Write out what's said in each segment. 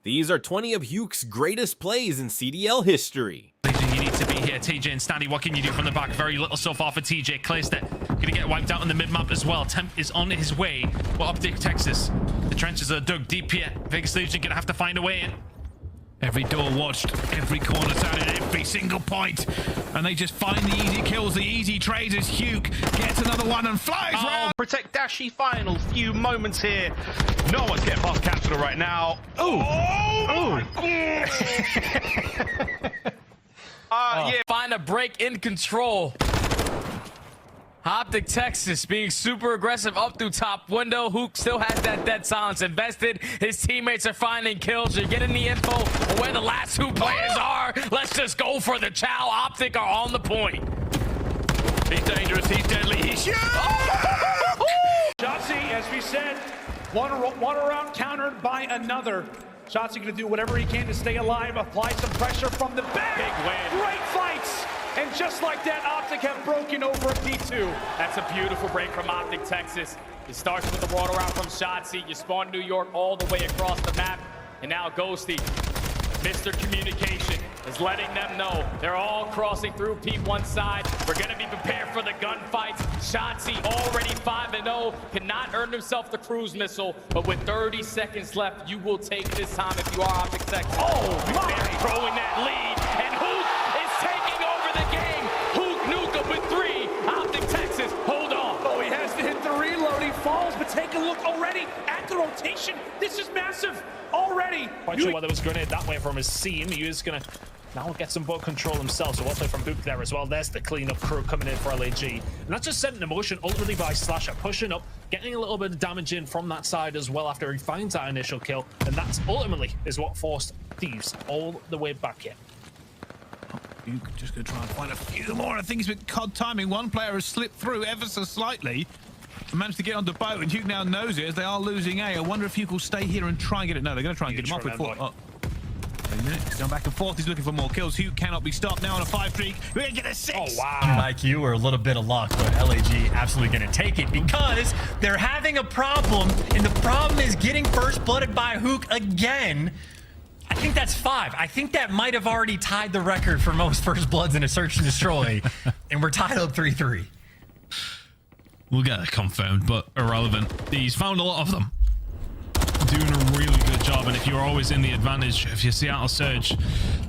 These are 20 of Huke's greatest plays in CDL history. You need to be here, TJ and Stanley. What can you do from the back? Very little so far for TJ. Clears that. Gonna get wiped out on the mid-map as well. Temp is on his way. Well, Optic Texas. The trenches are dug deep here. Vegas Legion gonna have to find a way in. Every door watched, every corner sounded, every single point. And they just find the easy kills, the easy trades as Huke gets another one and flies round. Protect Dashi final few moments here. No one's getting past Capital right now. Ooh. Oh. Yeah. Find a break in control. Optic Texas being super aggressive up through top window. Huke still has that dead silence invested. His teammates are finding kills. You're getting the info on where the last two players are. Let's just go for the chow. Optic are on the point. He's dangerous. He's deadly. He's huge. Shotzi, as we said, one around countered by another. Shotzi going to do whatever he can to stay alive, apply some pressure from the back. Big win. Great fights. And just like that, Optic have broken over a P2. That's a beautiful break from Optic Texas. It starts with the water route from Shotzi. You spawn New York all the way across the map. And now Ghosty, Mr. Communication, is letting them know they're all crossing through P1 side. We're going to be prepared for the gunfights. Shotzi already 5-0, cannot earn himself the cruise missile. But with 30 seconds left, you will take this time if you are Optic Texas. Oh, my! Throwing that lead. And Huke is taking over the game. Huke Nuka with 3. Optic Texas, hold on. Oh, he has to hit the reload. He falls, but take a look already at the rotation. This is massive already. Quite sure why there was grenade that way from his seam. He is going to now get some boat control himself. So well play from Huke there as well. There's the cleanup crew coming in for LAG. And that's just setting in motion ultimately by Slasher, pushing up, getting a little bit of damage in from that side as well after he finds that initial kill. And that's ultimately is what forced Thieves all the way back here. Huke just going to try and find a few more. I think he's been cod timing. One player has slipped through ever so slightly and managed to get onto boat, and Huke now knows it as they are losing A. I wonder if Huke will stay here and try and get it. No, they're going to try and get him off with 4. Oh. He's going back and forth. He's looking for more kills. Huke cannot be stopped now on a 5 streak. We're going to get a 6. Oh, wow. IQ or a little bit of luck, but LAG absolutely going to take it because they're having a problem, and the problem is getting first blooded by Huke again. I think that's 5. I think that might have already tied the record for most first bloods in a search and destroy, and we're tied up 3-3. We'll get it confirmed, but irrelevant. He's found a lot of them. Doing a really good job, and if you're always in the advantage, if you're Seattle Surge,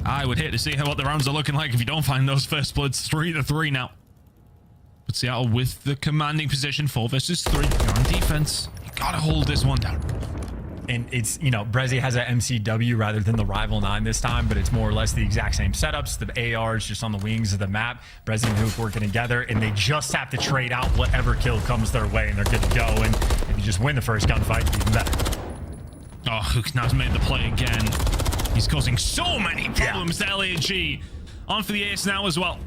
I would hate to see what the rounds are looking like if you don't find those first bloods. 3-3 now. But Seattle with the commanding position, 4 versus 3. You're on defense. You gotta hold this one down. And it's, you know, Brezzy has a MCW rather than the Rival 9 this time, but it's more or less the exact same setups. The AR is just on the wings of the map. Brezzy and Huke working together, and they just have to trade out whatever kill comes their way, and they're good to go. And if you just win the first gunfight, even better. Oh, Huke now's made the play again. He's causing so many problems to LAG. On for the ace now as well.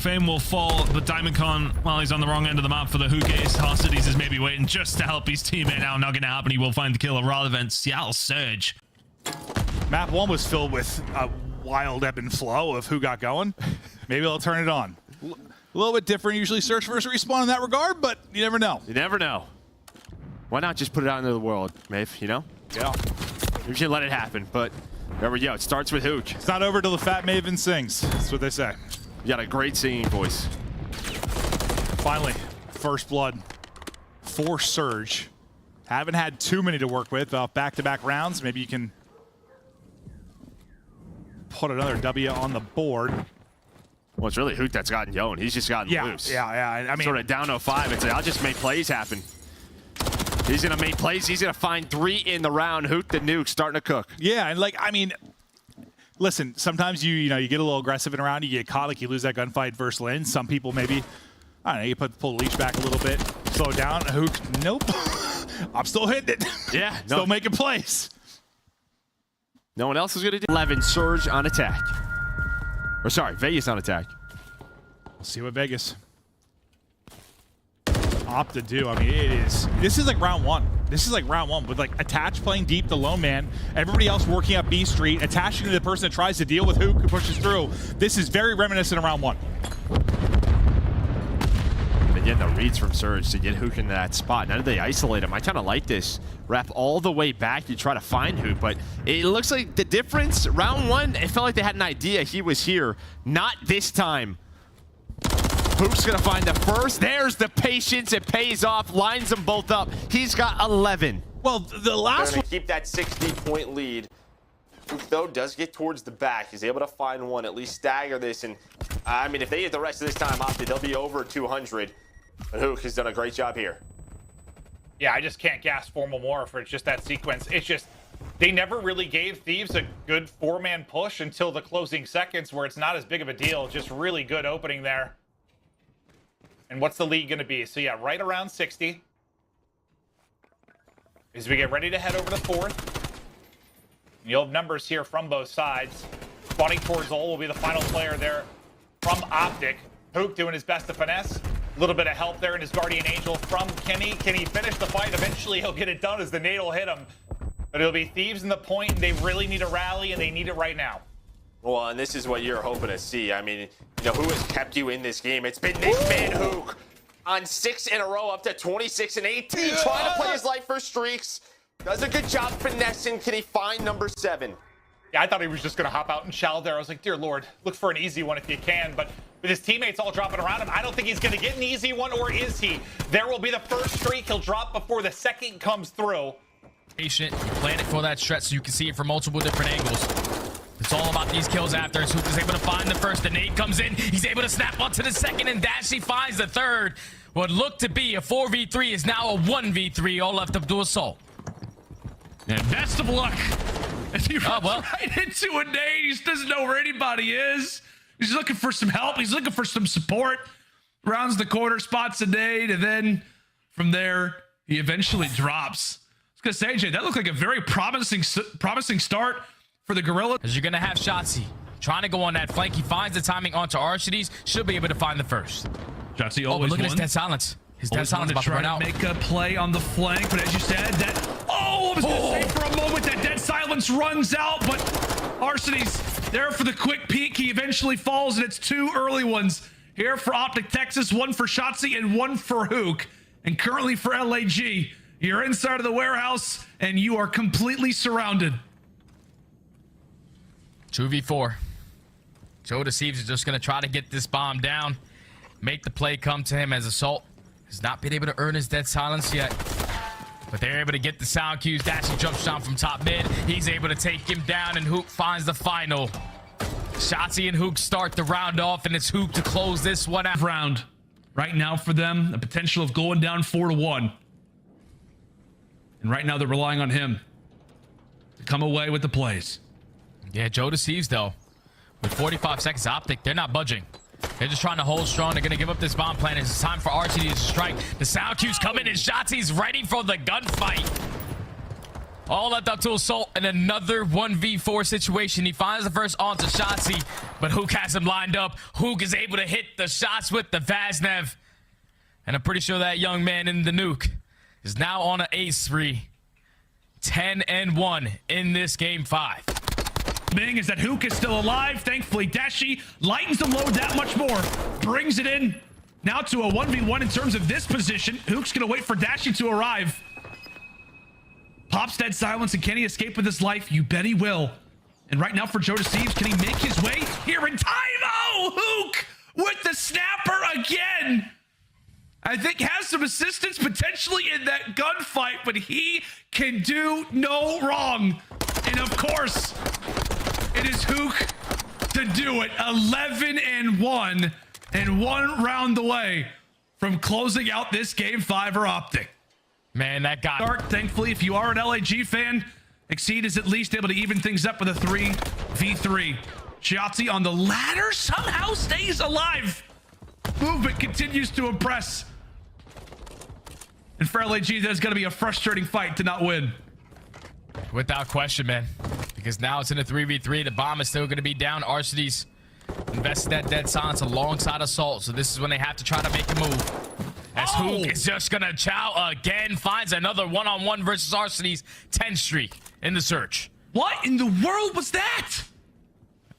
Fame will fall, but Diamondcon, while he's on the wrong end of the map for the Huke ace, Hostilities is maybe waiting just to help his teammate out. Not going to happen. He will find the kill irrelevant. Seattle Surge. Map 1 was filled with a wild ebb and flow of who got going. Maybe they'll turn it on. A little bit different. Usually search first respawn in that regard, but you never know. You never know. Why not just put it out into the world, Maeve, you know? Yeah. You should let it happen, but there we go. It starts with Huke. It's not over till the fat Maven sings. That's what they say. You got a great singing voice. Finally, first blood for Surge. Haven't had too many to work with back-to-back rounds. Maybe you can put another W on the board. Well, it's really Huke that's gotten going. He's just gotten loose. Yeah. I mean, sort of down 0-5 and say, I'll just make plays happen. He's going to make plays. He's going to find 3 in the round. Huke the nuke starting to cook. Yeah, and like, I mean, listen, sometimes you get a little aggressive in a round, you get caught, like you lose that gunfight versus Lin. Some people maybe, I don't know, you pull the leash back a little bit, slow it down. Huke, nope. I'm still hitting it. Yeah. Still making plays. No one else is going to do 11. Surge on attack. Or sorry, Vegas on attack. We'll see what Vegas opt to do. I mean, this is like round 1. This is like round 1 with like Attach playing deep, the lone man, everybody else working up B Street, attaching to the person that tries to deal with Huke who pushes through. This is very reminiscent of round 1. And yet the reads from Surge to get Huke into that spot. Now that they isolate him, I kind of like this. Wrap all the way back, you try to find Huke, but it looks like the difference, round one, it felt like they had an idea he was here. Not this time. Huke's gonna find the first. There's the patience. It pays off. Lines them both up. He's got 11. Well, the last one. Keep that 60-point lead. Huke, though, does get towards the back. He's able to find one, at least stagger this. And, I mean, if they get the rest of this time opted, they'll be over 200. But Huke has done a great job here. Yeah, I just can't gasp for more for just that sequence. It's just, they never really gave Thieves a good 4-man push until the closing seconds where it's not as big of a deal. Just really good opening there. And what's the lead going to be? So, yeah, right around 60. As we get ready to head over to 4th. You'll have numbers here from both sides. Spawning towards Ol will be the final player there from OpTic. Huke doing his best to finesse. A little bit of help there in his Guardian Angel from Kenny. Can he finish the fight? Eventually he'll get it done as the nade will hit him. But it'll be Thieves in the point, and they really need a rally, and they need it right now. Well, and this is what you're hoping to see. I mean, you know, who has kept you in this game? It's been this man, Huke, on 6 in a row, up to 26 and 18, trying to play his life for streaks. Does a good job finessing. Can he find number 7? Yeah, I thought he was just going to hop out and shell there. I was like, dear Lord, look for an easy one if you can. But with his teammates all dropping around him, I don't think he's going to get an easy one, or is he? There will be the first streak. He'll drop before the second comes through. Patient, plan it for that stretch so you can see it from multiple different angles. It's all about these kills after. Huke is able to find the first. The nade comes in. He's able to snap onto the second, and Dashy finds the third. What looked to be a 4v3 is now a 1v3, all left up to Assault. And best of luck. If he runs right into a nade, he doesn't know where anybody is. He's looking for some help. He's looking for some support. Rounds the corner, spots a nade, and then from there, he eventually drops. I was going to say, Jay, that looked like a very promising start for the Gorilla. As you're going to have Shotzzy trying to go on that flank. He finds the timing onto Archides. Should be able to find the first. Shotzzy but always look at his dead silence. His dead silence about to run out. Make a play on the flank, but as you said, that... I was going to say for a moment that dead silence runs out, but Archides there for the quick peek. He eventually falls, and it's 2 early ones here for Optic Texas, 1 for Shotzzy and 1 for Huke. And currently for LAG, you're inside of the warehouse, and you are completely surrounded. 2v4. Joe Deceives is just going to try to get this bomb down, make the play come to him as Assault has not been able to earn his dead silence yet. But they're able to get the sound cues. Dashy jumps down from top mid. He's able to take him down, and Huke finds the final. Shotzzy and Huke start the round off, and it's Huke to close this one out. Round right now for them, the potential of going down 4-1. And right now they're relying on him to come away with the plays. Yeah, Joe Deceives, though. With 45 seconds, OpTic, they're not budging. They're just trying to hold strong. They're going to give up this bomb plan. It's time for Archie to strike. The sound cues come in, and Shotzi's ready for the gunfight. All left up to Assault in another 1v4 situation. He finds the first onto Shotzi, but Huke has him lined up. Huke is able to hit the shots with the Vaznev. And I'm pretty sure that young man in the nuke is now on an ace spree. 10-1 in this game 5. Thing is that Huke is still alive. Thankfully, Dashy lightens the load that much more. Brings it in now to a 1v1 in terms of this position. Huke's going to wait for Dashy to arrive. Pops dead silence, and can he escape with his life? You bet he will. And right now for Joe Deceives, can he make his way here in time? Oh, Huke with the snapper again. I think has some assistance potentially in that gunfight, but he can do no wrong. And of course, it is Huke to do it. 11-1 and 1 round away from closing out this game 5 for OpTic. Man, that guy. Start, thankfully, if you are an LAG fan, Exceed is at least able to even things up with a 3v3. Shotzzy on the ladder somehow stays alive. Movement continues to impress. And for LAG, there's going to be a frustrating fight to not win. Without question, man. Because now it's in a 3v3. The bomb is still going to be down. Archides invested that dead silence alongside Assault. So this is when they have to try to make a move. As Huke is just going to chow again. Finds another one-on-one versus Archides. 10 streak in the search. What in the world was that?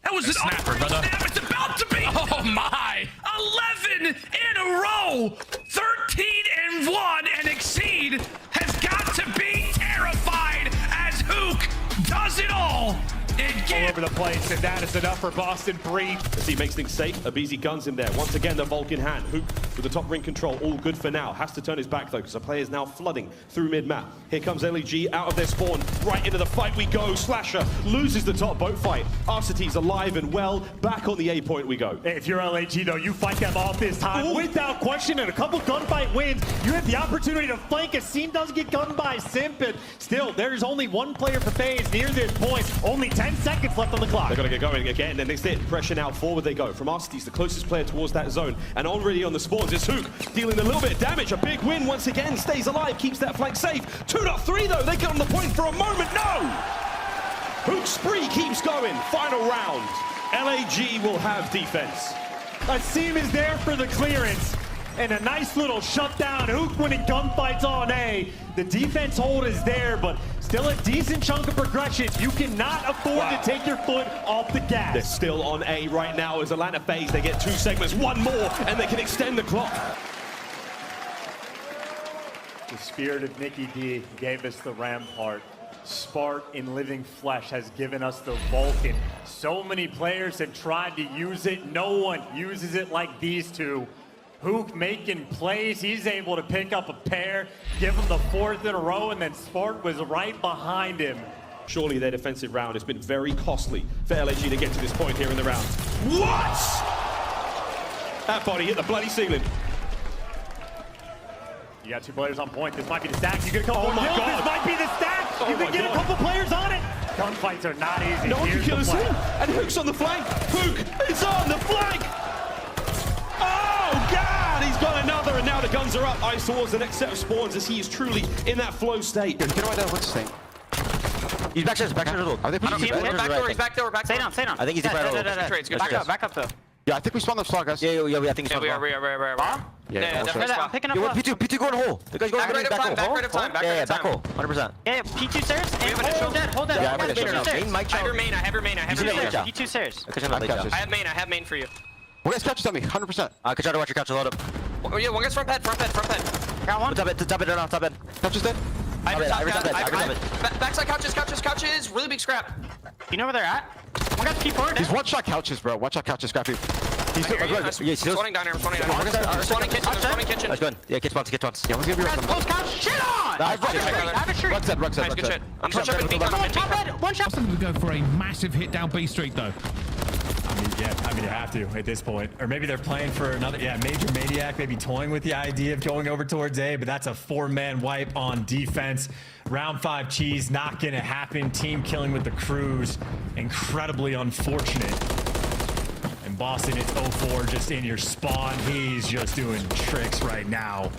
That was an snapper, brother. Snap. It's about to be. Oh, my. 11 in a row, 13-1, and Exceed has got to be terrified as Huke does it all. All over the place, and that is enough for Boston Bree. As he makes things safe, Abizi guns him there. Once again, the Vulcan hand. Huke with the top ring control, all good for now. Has to turn his back though, because the player is now flooding through mid-map. Here comes LEG out of their spawn. Right into the fight we go. Slasher loses the top boat fight. Arcity's alive and well. Back on the A point we go. If you're LAG though, you fight them off this time. Ooh. Without question, and a couple gunfight wins. You have the opportunity to flank. As Scene doesn't get gunned by Simp, and still, there's only one player for FaZe near this point. Only 10 seconds left on the clock. They're going to get going again, and it's it. Pressure now, forward they go. From Arcity's the closest player towards that zone, and already on the spawns is Huke, dealing a little bit of damage. A big win once again, stays alive, keeps that flank safe. 2.3 though, they get on the point for a moment. No! Huke's spree keeps going. Final round. LAG will have defense. Asim is there for the clearance. And a nice little shutdown. Huke winning gunfights on A. The defense hold is there, but still a decent chunk of progression. You cannot afford to take your foot off the gas. They're still on A right now as Atlanta FaZe. They get 2 segments, one more, and they can extend the clock. The spirit of Nicky D gave us the Rampart. Spark in living flesh has given us the Vulcan. So many players have tried to use it. No one uses it like these two. Huke making plays. He's able to pick up a pair, give him the 4th in a row, and then Spark was right behind him. Surely their defensive round has been very costly for LAG to get to this point here in the round. What? That body hit the bloody ceiling. You got 2 players on point. This might be the stack. You get a couple Oh my kills. God. This might be the stack. Oh you my can get God. a couple players on it. Gunfights are not easy. No one can Here's kill the us play. in. And Huke's on the flank. Huke is on the flank. Oh, God! He's got another, and now the guns are up. Eyes towards the next set of spawns as he is truly in that flow state. Get away there. What's this thing? He's backstairs. Are they pushing? He's back door. Stay down. I think he's deep right. Back up though. Yeah, I think we spawned the slot, guys. Yeah, I think we spawned. We are. Yeah, I'm picking up. P2 going hole. The guy's going Back right of time. Yeah, back hole. 100%. Yeah, P2 stairs. Hold that. Yeah, I have your main. I have your main. P2 stairs. I have main for you. One guy's couches on me, 100%. I could try to watch your couch, load up. Oh yeah, one guy's front bed. Got one. Top it. Couch is dead. Backside couches. Really big scrap. You know where they're at? One guy's P4. He's one-shot couches, bro. One-shot couches, scrappy. He's spawning down here. Spawning kitchen. That's good. Yeah, kitchen once. Yeah, one's gonna be right. Close couch. Shit on! I have a street. Ruck's Nice, good shit. I'm pushing up in B. Top red. One shot. Boston would go for a massive hit down B Street though. I mean, you have to at this point. Or maybe they're playing for another, Major Maniac, maybe toying with the idea of going over towards A, but that's a 4-man wipe on defense. Round 5 cheese, not gonna happen. Team killing with the Cruise. Incredibly unfortunate. And Boston, it's 0-4 just in your spawn. He's just doing tricks right now.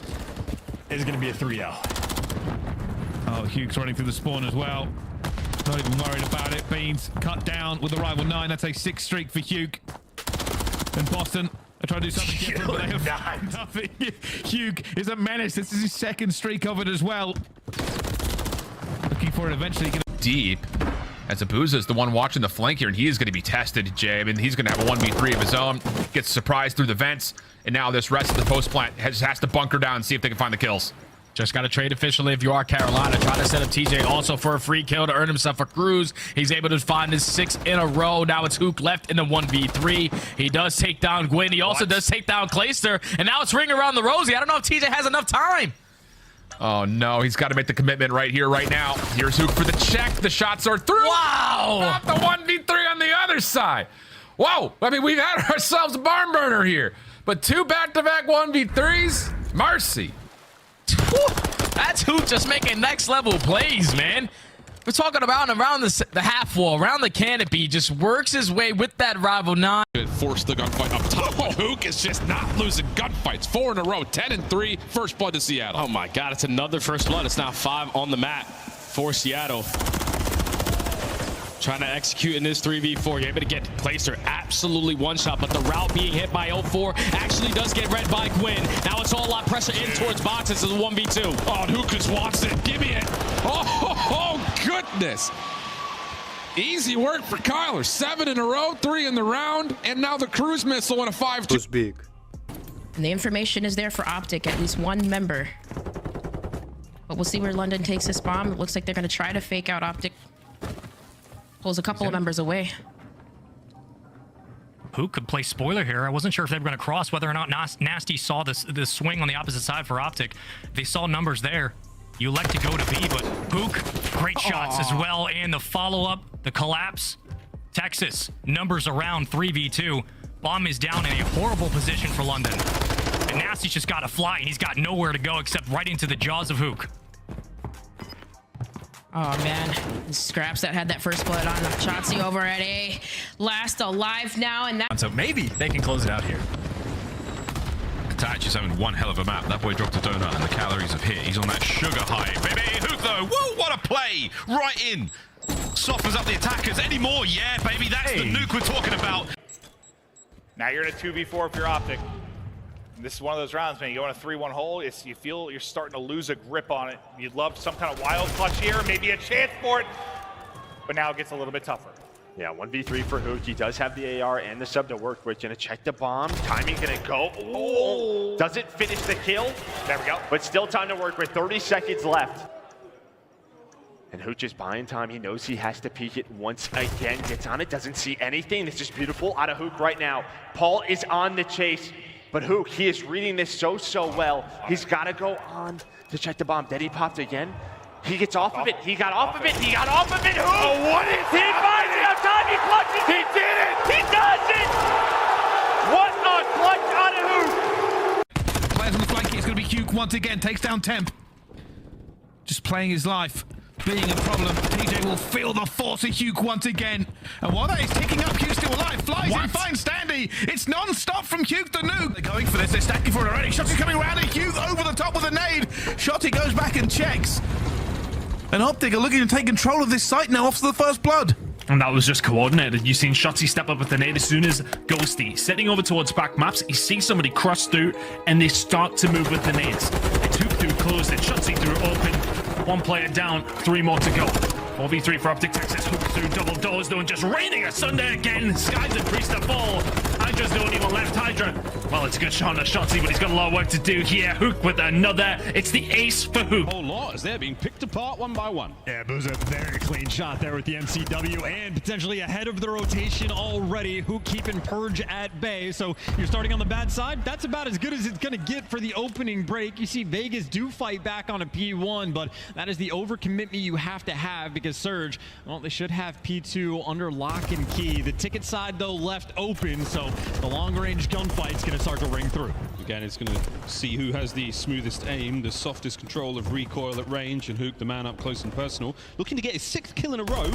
It's gonna be a 3-0. Oh, Huke's running through the spawn as well. Not even worried about it. Beans cut down with the rival 9. That's a 6 streak for Huke. And Boston are trying to do something different, but they have nothing. Huke is a menace. This is his 2nd streak of it as well. Looking for it eventually. Deep. As Abuza's the one watching the flank here, and he is going to be tested, Jay. I mean, he's going to have a 1v3 of his own. Gets surprised through the vents, and now this rest of the post plant has to bunker down and see if they can find the kills. Just got to trade officially if you are Carolina. Try to set up TJ also for a free kill to earn himself a cruise. He's able to find his 6th in a row. Now it's Huke left in the 1v3. He does take down Gwyn. He also does take down Clayster. And now it's ring around the rosy. I don't know if TJ has enough time. Oh, no. He's got to make the commitment right here, right now. Here's Huke for the check. The shots are through. Wow. Not the 1v3 on the other side. Whoa. I mean, we've had ourselves a barn burner here. But 2 back-to-back 1v3s? Mercy. That's Huke just making next level plays, man. We're talking about around the half wall, around the canopy, just works his way with that rival 9. Force the gunfight up top. Oh, Huke is just not losing gunfights. 4 in a row, 10-3, first blood to Seattle. Oh my God, it's another first blood. It's now 5 on the map for Seattle. Trying to execute in this 3v4. You're able to get Clayster absolutely one shot, but the route being hit by 0-4 actually does get read by Gwyn. Now it's all a lot pressure in towards boxes as a 1v2. Oh, Huke just wants it. Give me it. Oh, goodness. Easy work for Kyler. 7 in a row, 3 in the round, and now the cruise missile in a 5-2. Who's big? And the information is there for OpTic, at least one member. But we'll see where London takes this bomb. It looks like they're going to try to fake out OpTic. Pulls a couple of members away. Huke could play spoiler here. I wasn't sure if they were going to cross, whether or not Nasty saw this swing on the opposite side for OpTic. They saw numbers there. You elect to go to B, but Huke, great shots as well. And the follow-up, the collapse. Texas, numbers around 3v2. Bomb is down in a horrible position for London. And Nasty's just got to fly, and he's got nowhere to go except right into the jaws of Huke. Oh, man. The Scraps that had that first blood on Shotzi over at A. Last alive now, and that... So maybe they can close it out here. Touch is having one hell of a map. That boy dropped a donut and the calories have hit. He's on that sugar high. Baby, Huke though. Whoa, what a play. Right in. Softens up the attackers. Any more? Yeah, baby, that's the nuke we're talking about. Now you're in a 2v4 if you're OpTic. And this is one of those rounds, man. You go in a 3-1 hole, you feel you're starting to lose a grip on it. You'd love some kind of wild clutch here, maybe a chance for it. But now it gets a little bit tougher. Yeah, 1v3 for Huke. He does have the AR and the sub to work with. Gonna check the bomb. Timing gonna go. Oh. Doesn't finish the kill. There we go. But still time to work with 30 seconds left. And Huke just buying time. He knows he has to peek it once again. Gets on it, doesn't see anything. This is beautiful out of Huke right now. Paul is on the chase. But Huke, he is reading this so well. He's gotta go on to check the bomb. Then he popped again. He gets off of it. He got off of it. He got off of it. Huke! Oh, what is he finds enough time. He clutches. He did it. He does it. What a clutch out of Huke. Players on the flank. It's going to be Huke once again. Takes down Temp. Just playing his life. Being a problem. TJ will feel the force of Huke once again. And while that is ticking up, Huke's still alive. Flies in, finds Standy. It's non-stop from Huke the Nuke. They're going for this. They're stacking for it already. Shotty coming around and Huke over the top with a nade. Shotty goes back and checks. And OpTic are looking to take control of this site now after the first blood. And that was just coordinated. You've seen Shotzi step up with the nade as soon as Ghosty setting over towards back maps. He sees somebody cross through and they start to move with the nades. It's Huke through closed it, Shotzi through open. One player down, 3 more to go. 4v3 for OpTic Texas. Huke through double doors though, and just raining asunder again. Skies and Priest to fall. Hydra's the only one left. Hydra. Well, it's a good shot on Shotzi, but he's got a lot of work to do here. Huke with another. It's the ace for Huke. A whole lot as they're being picked apart one by one. Yeah, Booza, very clean shot there with the MCW and potentially ahead of the rotation already. Huke keeping Purge at bay. So you're starting on the bad side. That's about as good as it's going to get for the opening break. You see Vegas do fight back on a P1, but that is the overcommitment you have to have because Surge, well, they should have P2 under lock and key. The ticket side, though, left open, so the long-range gunfight's going to start to ring through. Again, it's going to see who has the smoothest aim, the softest control of recoil at range, and Huke, the man up close and personal, looking to get his 6th kill in a row.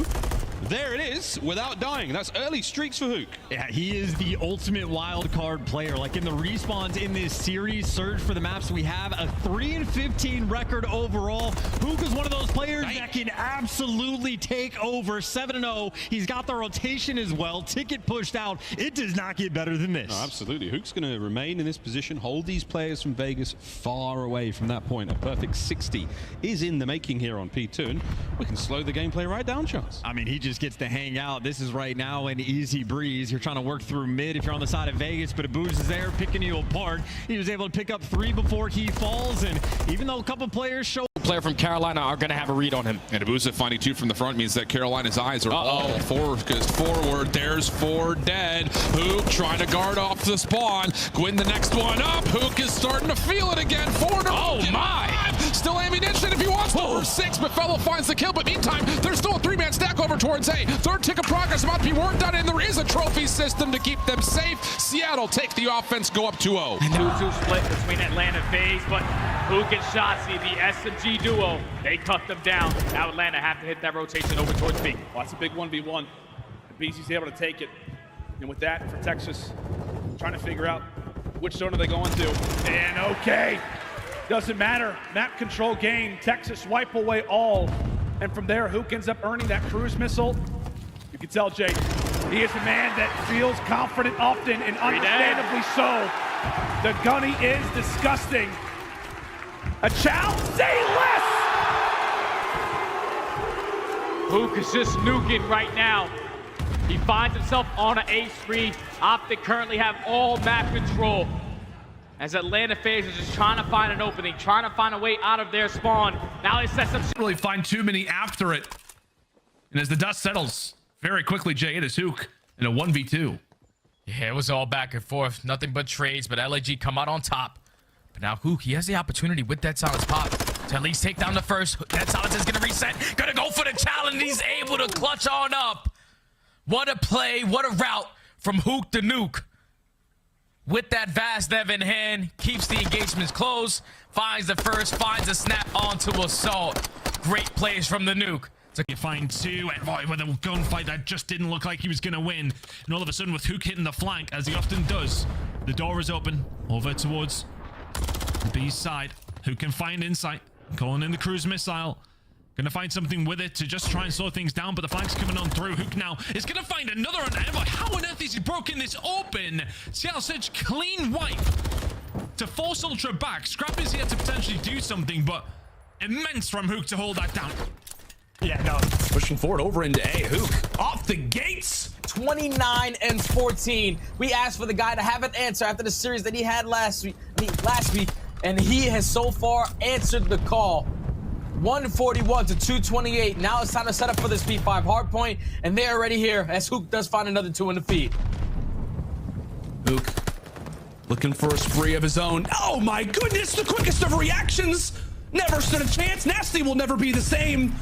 There it is, without dying. That's early streaks for Huke. Yeah, he is the ultimate wild card player. Like in the respawns in this series, Surge for the maps, we have a 3-15 record overall. Huke is one of those players that can absolutely take over. 7-0. He's got the rotation as well. Ticket pushed out. It does not get better than this. No, absolutely. Huke's going to remain in this position, hold these players from Vegas far away from that point. A perfect 60 is in the making here on P2, and we can slow the gameplay right down, Chance. I mean, he just gets to hang out. This is right now an easy breeze. You're trying to work through mid if you're on the side of Vegas, but Abuz is there picking you apart. He was able to pick up 3 before he falls, and even though a couple players show player from Carolina are going to have a read on him. And Abusa finding 2 from the front means that Carolina's eyes are all focused forward. There's 4 dead. Huke trying to guard off the spawn. Gwyn the next one up. Huke is starting to feel it again. 4 to oh my! Still ammunition if he wants to. 6, but Fellow finds the kill. But meantime, there's still a 3-man stack over towards A. 3rd tick of progress about to be worked on, and there is a trophy system to keep them safe. Seattle take the offense, go up 2-0. 2-2 split between Atlanta FaZe, but Huke and Shotzi, the SMG duo, they cut them down. Now Atlanta have to hit that rotation over towards B. Well, that's a big 1v1. BC's able to take it. And with that, for Texas, trying to figure out which zone are they going to. And okay, doesn't matter. Map control game. Texas wipe away all. And from there, Huke ends up earning that cruise missile. You can tell, Jake, he is a man that feels confident often, and understandably so. The gunny is disgusting. A chow, say less! Huke is just nuking right now. He finds himself on an A3. OpTic currently have all map control. as Atlanta FaZe is just trying to find an opening, trying to find a way out of their spawn. Now they set some... Didn't really find too many after it. And as the dust settles, very quickly, Jay, it is Huke in a 1v2. Yeah, it was all back and forth. Nothing but trades, but LAG come out on top. But now Huke, he has the opportunity with Dead Silence pop to at least take down the first. Dead Silence is going to reset. Going to go for the challenge. He's able to clutch on up. What a play. What a route from Huke the Nuke. With that vast dev in hand, keeps the engagements close, finds the first, finds a snap onto Assault. Great plays from the Nuke. You find two, and boy, with a gunfight that just didn't look like he was going to win. And all of a sudden, with Huke hitting the flank, as he often does, the door is open over towards the B side. Huke can find insight, calling in the cruise missile. Gonna find something with it to just try and slow things down, but the flank's coming on through. Huke now is gonna find another one. How on earth is he broken this open? Seattle Surge clean wipe to force Ultra back. Scrap is here to potentially do something, but immense from Huke to hold that down. Yeah, no. Pushing forward over into A. Huke off the gates. 29 and 14. We asked for the guy to have an answer after the series that he had last week, and he has so far answered the call. 141 to 228. Now it's time to set up for this P5 hardpoint, and they're already here as Huke does find another 2 in the feed. Huke looking for a spree of his own. Oh my goodness, the quickest of reactions. Never stood a chance. Nasty will never be the same.